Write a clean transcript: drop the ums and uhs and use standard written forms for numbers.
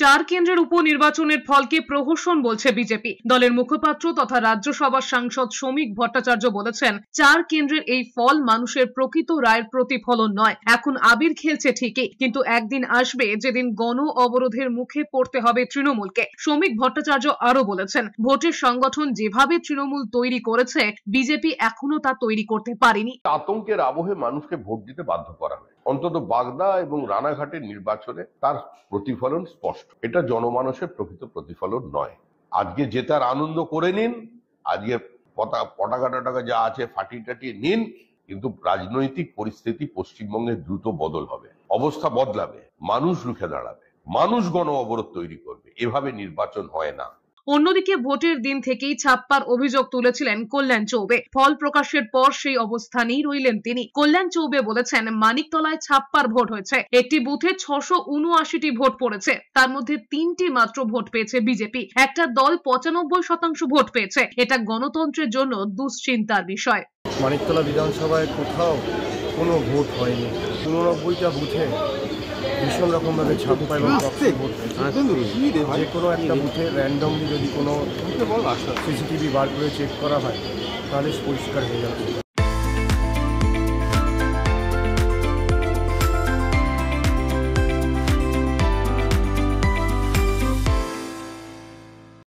চার কেন্দ্রের উপনির্বাচনের ফলকে প্রহসন বলছে বিজেপি। দলের মুখপাত্র তথা রাজ্যসভার সাংসদ শ্রমিক ভট্টাচার্য বলেছেন, চার কেন্দ্রের এই ফল মানুষের প্রকৃত রায়ের প্রতিফলন নয়। এখন আবির খেলছে ঠিকই, কিন্তু একদিন আসবে যেদিন গণ অবরোধের মুখে পড়তে হবে তৃণমূলকে। শ্রমিক ভট্টাচার্য আরো বলেছেন, ভোটের সংগঠন যেভাবে তৃণমূল তৈরি করেছে, বিজেপি এখনো তা তৈরি করতে পারেনি। আতঙ্কের আবহে মানুষকে ভোট দিতে বাধ্য করা হয়। অন্তত বাগদা এবং রানাঘাটের নির্বাচনে তার প্রতিফলন স্পষ্ট। এটা জনমানসের প্রকৃত প্রতিফলন নয়। আজকে জেতার আনন্দ করে নিন, আজকে পতাকা টটাকা যা আছে ফাটিয়ে টাটিয়ে নিন, কিন্তু রাজনৈতিক পরিস্থিতি পশ্চিমবঙ্গে দ্রুত বদল হবে, অবস্থা বদলাবে, মানুষ রুখে দাঁড়াবে, মানুষ গণ অবরোধ তৈরি করবে। এভাবে নির্বাচন হয় না। অন্যদিকে ভোটের দিন থেকেই ছাপ্পার অভিযোগ তুলেছিলেন কল্যাণ চৌবে। ফল প্রকাশের পর সেই অবস্থানেই রইলেন তিনি। কল্যাণ চৌবে বলেছেন, মানিকতলায় ছাপ্পার ভোট হয়েছে, একটি বুথে 679টি ভোট পড়েছে, তার মধ্যে 3টি মাত্র ভোট পেয়েছে বিজেপি। একটা দল 95% ভোট পেয়েছে। এটা গণতন্ত্রের জন্য দুশ্চিন্তার বিষয়। মানিকতলা বিধানসভায় কোথাও কোনো ভোট হয়নি। 89টা বুথে ভীষণ রকমভাবে ছাপ্পা এবং ভোট যে কোনো একটা বুথে র্যান্ডমলি যদি কোনো সিসিটিভি বার করে চেক করা হয় তাহলে পরিষ্কার হয়ে যাবে।